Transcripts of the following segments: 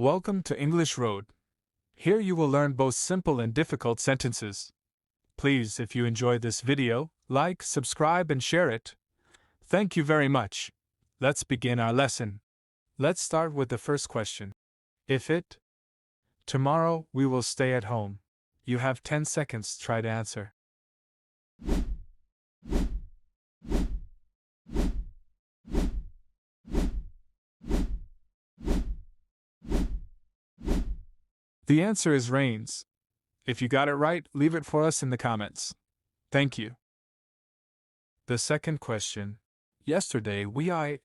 Welcome to English Road. Here you will learn both simple and difficult sentences. Please, if you enjoyed this video, like, subscribe, and share it. Thank you very much. Let's begin our lesson. Let's start with the first question. If it, tomorrow we will stay at home. You have 10 seconds to try to answer. The answer is rains. If you got it right, leave it for us in the comments. Thank you. The second question. Yesterday we saw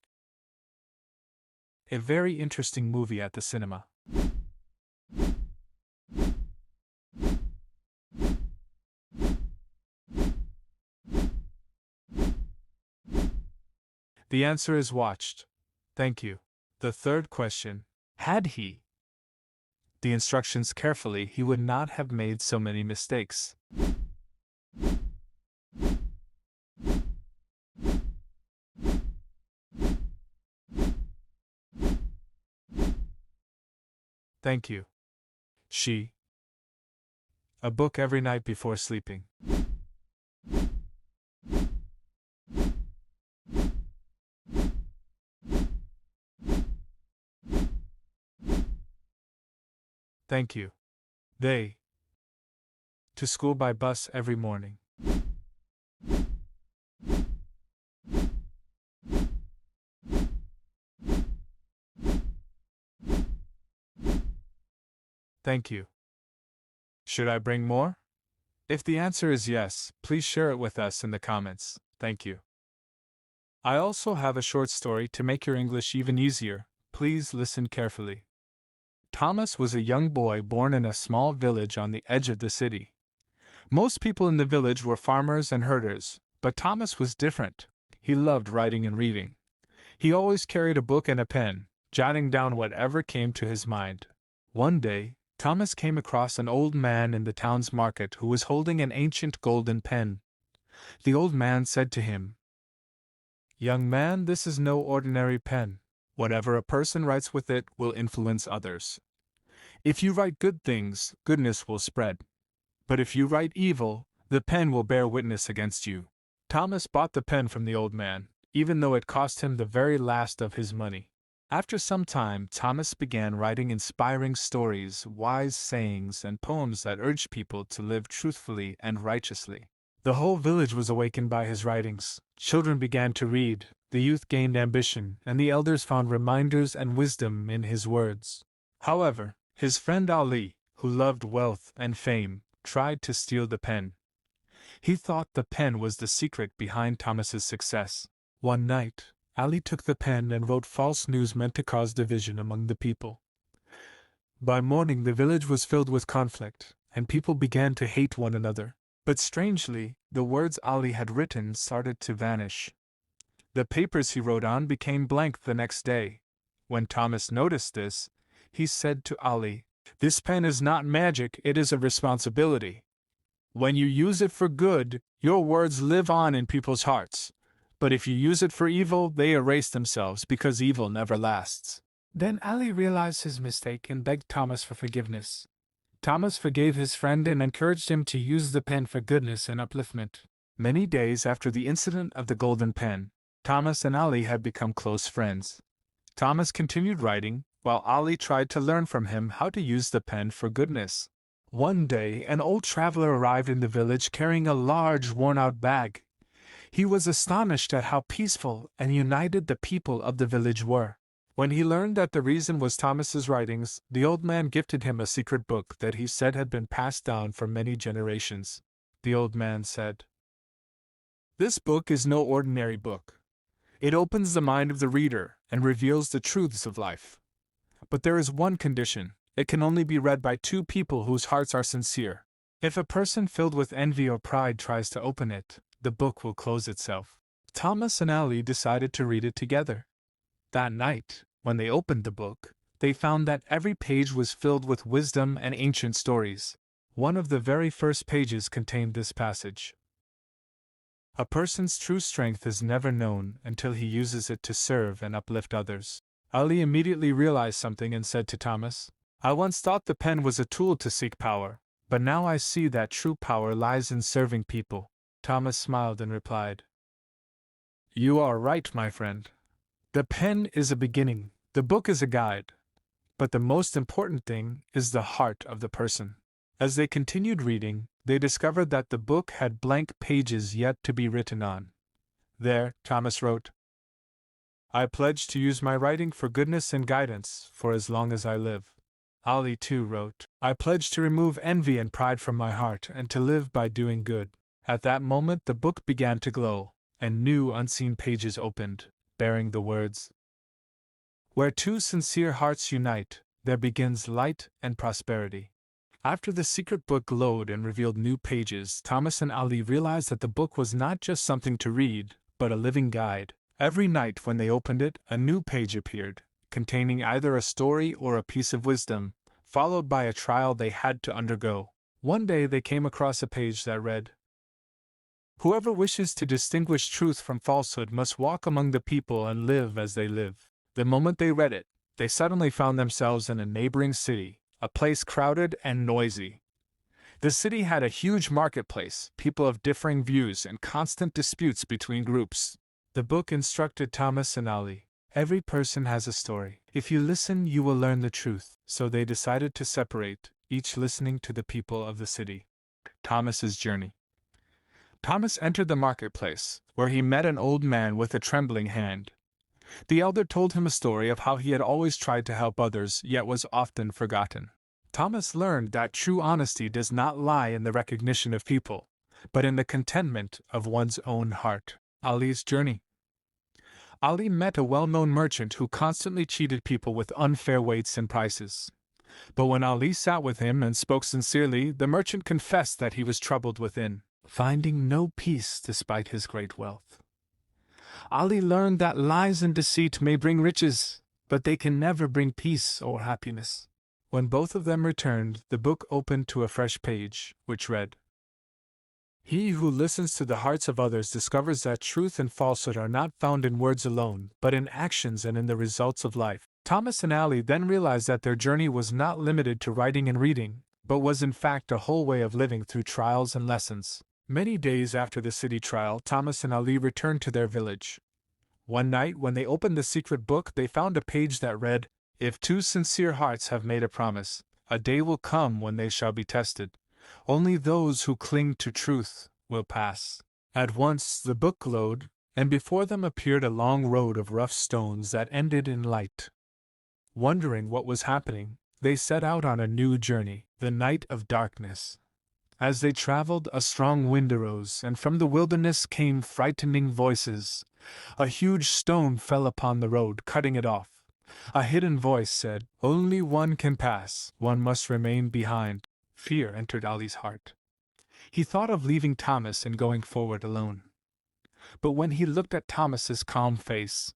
a very interesting movie at the cinema. The answer is watched. Thank you. The third question. Had he the instructions carefully, he would not have made so many mistakes. Thank you. She a book every night before sleeping. Thank you. They to school by bus every morning. Thank you. Should I bring more? If the answer is yes, please share it with us in the comments. Thank you. I also have a short story to make your English even easier. Please listen carefully. Thomas was a young boy born in a small village on the edge of the city. Most people in the village were farmers and herders, but Thomas was different. He loved writing and reading. He always carried a book and a pen, jotting down whatever came to his mind. One day, Thomas came across an old man in the town's market who was holding an ancient golden pen. The old man said to him, "Young man, this is no ordinary pen. Whatever a person writes with it will influence others. If you write good things, goodness will spread. But if you write evil, the pen will bear witness against you." Thomas bought the pen from the old man, even though it cost him the very last of his money. After some time, Thomas began writing inspiring stories, wise sayings, and poems that urged people to live truthfully and righteously. The whole village was awakened by his writings. Children began to read, the youth gained ambition, and the elders found reminders and wisdom in his words. However, his friend Ali, who loved wealth and fame, tried to steal the pen. He thought the pen was the secret behind Thomas's success. One night, Ali took the pen and wrote false news meant to cause division among the people. By morning, the village was filled with conflict, and people began to hate one another. But strangely, the words Ali had written started to vanish. The papers he wrote on became blank the next day. When Thomas noticed this, he said to Ali, "This pen is not magic, it is a responsibility. When you use it for good, your words live on in people's hearts. But if you use it for evil, they erase themselves because evil never lasts." Then Ali realized his mistake and begged Thomas for forgiveness. Thomas forgave his friend and encouraged him to use the pen for goodness and upliftment. Many days after the incident of the golden pen, Thomas and Ali had become close friends. Thomas continued writing, while Ali tried to learn from him how to use the pen for goodness. One day, an old traveler arrived in the village carrying a large, worn-out bag. He was astonished at how peaceful and united the people of the village were. When he learned that the reason was Thomas's writings, the old man gifted him a secret book that he said had been passed down for many generations. The old man said, "This book is no ordinary book. It opens the mind of the reader and reveals the truths of life. But there is one condition: it can only be read by two people whose hearts are sincere. If a person filled with envy or pride tries to open it, the book will close itself." Thomas and Ali decided to read it together. That night, when they opened the book, they found that every page was filled with wisdom and ancient stories. One of the very first pages contained this passage: "A person's true strength is never known until he uses it to serve and uplift others." Ali immediately realized something and said to Thomas, I once thought the pen was a tool to seek power, but now I see that true power lies in serving people. Thomas smiled and replied, You are right, my friend. The pen is a beginning, the book is a guide, but the most important thing is the heart of the person. As they continued reading, they discovered that the book had blank pages yet to be written on. There, Thomas wrote, I pledge to use my writing for goodness and guidance for as long as I live. Ali too wrote, I pledge to remove envy and pride from my heart and to live by doing good. At that moment the book began to glow, and new unseen pages opened, bearing the words, Where two sincere hearts unite, there begins light and prosperity. After the secret book glowed and revealed new pages, Thomas and Ali realized that the book was not just something to read, but a living guide. Every night when they opened it, a new page appeared, containing either a story or a piece of wisdom, followed by a trial they had to undergo. One day they came across a page that read, Whoever wishes to distinguish truth from falsehood must walk among the people and live as they live. The moment they read it, they suddenly found themselves in a neighboring city, a place crowded and noisy. The city had a huge marketplace, people of differing views, and constant disputes between groups. The book instructed Thomas and Ali, Every person has a story. If you listen, you will learn the truth. So they decided to separate, each listening to the people of the city. Thomas's journey. Thomas entered the marketplace, where he met an old man with a trembling hand. The elder told him a story of how he had always tried to help others, yet was often forgotten. Thomas learned that true honesty does not lie in the recognition of people, but in the contentment of one's own heart. Ali's journey. Ali met a well-known merchant who constantly cheated people with unfair weights and prices. But when Ali sat with him and spoke sincerely, the merchant confessed that he was troubled within, finding no peace despite his great wealth. Ali learned that lies and deceit may bring riches, but they can never bring peace or happiness. When both of them returned, the book opened to a fresh page, which read, He who listens to the hearts of others discovers that truth and falsehood are not found in words alone, but in actions and in the results of life. Thomas and Ali then realized that their journey was not limited to writing and reading, but was in fact a whole way of living through trials and lessons. Many days after the city trial, Thomas and Ali returned to their village. One night, when they opened the secret book, they found a page that read, If two sincere hearts have made a promise, a day will come when they shall be tested. Only those who cling to truth will pass. At once the book glowed, and before them appeared a long road of rough stones that ended in light. Wondering what was happening, they set out on a new journey, the night of darkness. As they traveled, a strong wind arose, and from the wilderness came frightening voices. A huge stone fell upon the road, cutting it off. A hidden voice said, Only one can pass, one must remain behind. Fear entered Ali's heart. He thought of leaving Thomas and going forward alone. But when he looked at Thomas's calm face,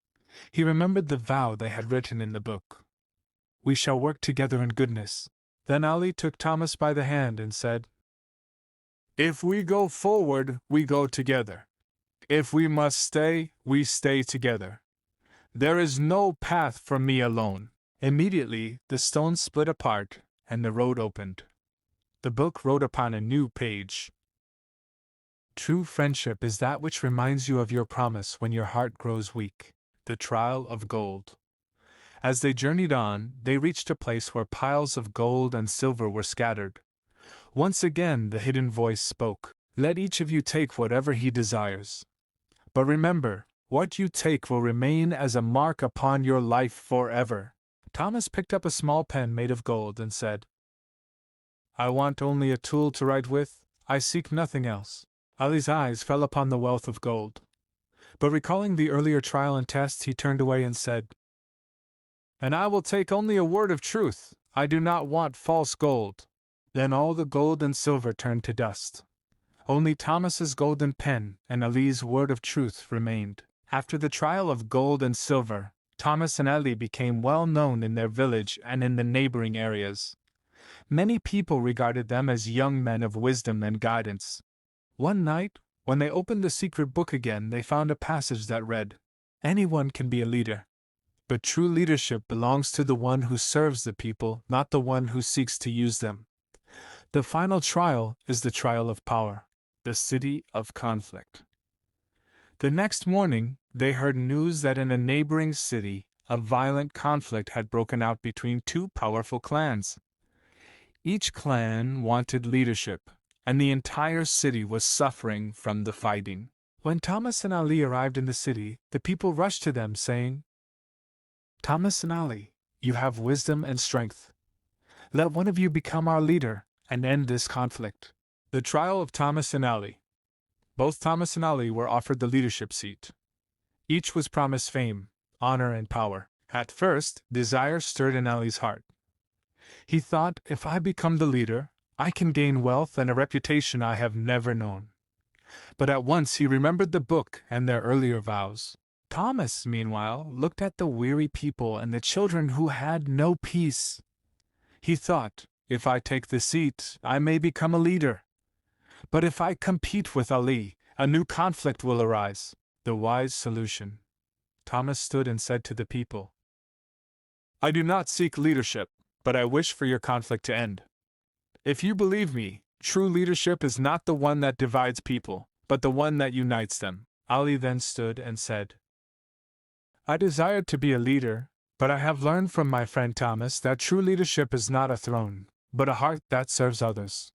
he remembered the vow they had written in the book. We shall work together in goodness. Then Ali took Thomas by the hand and said, If we go forward, we go together. If we must stay, we stay together. There is no path for me alone. Immediately, the stones split apart, and the road opened. The book wrote upon a new page. True friendship is that which reminds you of your promise when your heart grows weak. The Trial of Gold. As they journeyed on, they reached a place where piles of gold and silver were scattered. Once again the hidden voice spoke, Let each of you take whatever he desires. But remember, what you take will remain as a mark upon your life forever. Thomas picked up a small pen made of gold and said, I want only a tool to write with, I seek nothing else. Ali's eyes fell upon the wealth of gold. But recalling the earlier trial and test, he turned away and said, And I will take only a word of truth, I do not want false gold. Then all the gold and silver turned to dust. Only Thomas's golden pen and Ali's word of truth remained. After the trial of gold and silver, Thomas and Ali became well known in their village and in the neighboring areas. Many people regarded them as young men of wisdom and guidance. One night, when they opened the secret book again, they found a passage that read, Anyone can be a leader. But true leadership belongs to the one who serves the people, not the one who seeks to use them. The final trial is the trial of power, the city of conflict. The next morning, they heard news that in a neighboring city, a violent conflict had broken out between two powerful clans. Each clan wanted leadership, and the entire city was suffering from the fighting. When Thomas and Ali arrived in the city, the people rushed to them, saying, "Thomas and Ali, you have wisdom and strength. Let one of you become our leader and end this conflict." The trial of Thomas and Ali. Both Thomas and Ali were offered the leadership seat. Each was promised fame, honor, and power. At first, desire stirred in Ali's heart. He thought, if I become the leader, I can gain wealth and a reputation I have never known. But at once he remembered the book and their earlier vows. Thomas, meanwhile, looked at the weary people and the children who had no peace. He thought, if I take the seat, I may become a leader. But if I compete with Ali, a new conflict will arise. The wise solution. Thomas stood and said to the people, "I do not seek leadership, but I wish for your conflict to end. If you believe me, true leadership is not the one that divides people, but the one that unites them." Ali then stood and said, "I desired to be a leader, but I have learned from my friend Thomas that true leadership is not a throne, but a heart that serves others.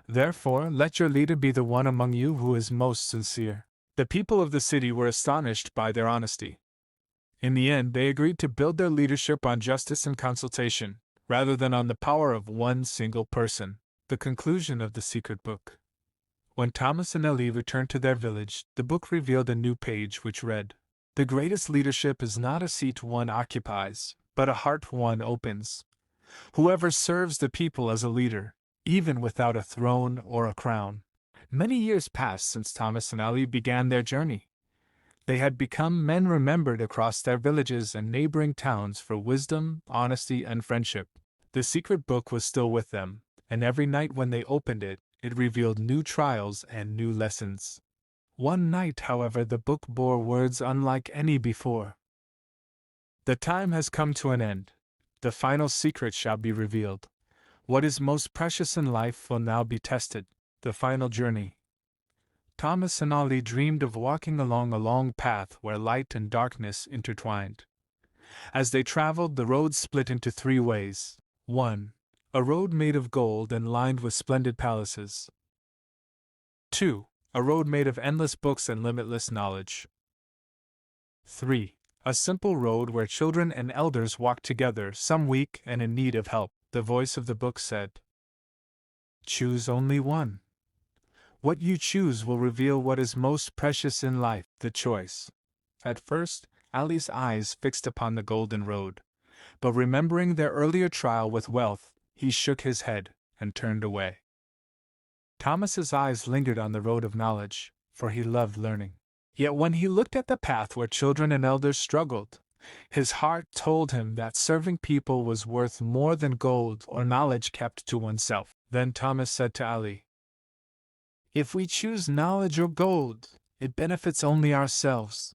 Therefore, let your leader be the one among you who is most sincere." The people of the city were astonished by their honesty. In the end, they agreed to build their leadership on justice and consultation, rather than on the power of one single person. The conclusion of the secret book. When Thomas and Ali returned to their village, the book revealed a new page which read, "The greatest leadership is not a seat one occupies, but a heart one opens. Whoever serves the people as a leader, even without a throne or a crown." Many years passed since Thomas and Ali began their journey. They had become men remembered across their villages and neighboring towns for wisdom, honesty, and friendship. The secret book was still with them, and every night when they opened it, it revealed new trials and new lessons. One night, however, the book bore words unlike any before. "The time has come to an end. The final secret shall be revealed. What is most precious in life will now be tested. The final journey." Thomas and Ali dreamed of walking along a long path where light and darkness intertwined. As they traveled, the road split into three ways. 1. A road made of gold and lined with splendid palaces. 2. A road made of endless books and limitless knowledge. 3. A simple road where children and elders walked together, some weak and in need of help. The voice of the book said, "Choose only one. What you choose will reveal what is most precious in life." The choice. At first, Ali's eyes fixed upon the golden road, but remembering their earlier trial with wealth, he shook his head and turned away. Thomas's eyes lingered on the road of knowledge, for he loved learning. Yet when he looked at the path where children and elders struggled, his heart told him that serving people was worth more than gold or knowledge kept to oneself. Then Thomas said to Ali, "If we choose knowledge or gold, it benefits only ourselves.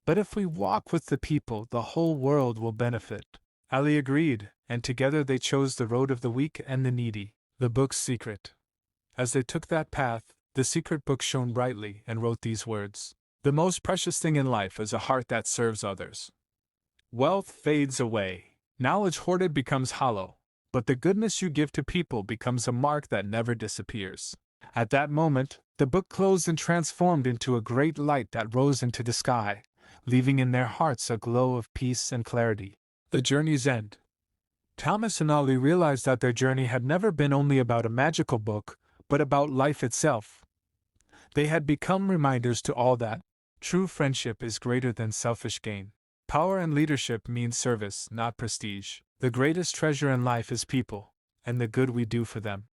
But if we walk with the people, the whole world will benefit." Ali agreed, and together they chose the road of the weak and the needy. The book's secret. As they took that path, the secret book shone brightly and wrote these words: "The most precious thing in life is a heart that serves others. Wealth fades away, knowledge hoarded becomes hollow, but the goodness you give to people becomes a mark that never disappears." At that moment, the book closed and transformed into a great light that rose into the sky, leaving in their hearts a glow of peace and clarity. The journey's end. Thomas and Ali realized that their journey had never been only about a magical book, but about life itself. They had become reminders to all that true friendship is greater than selfish gain. Power and leadership mean service, not prestige. The greatest treasure in life is people, and the good we do for them.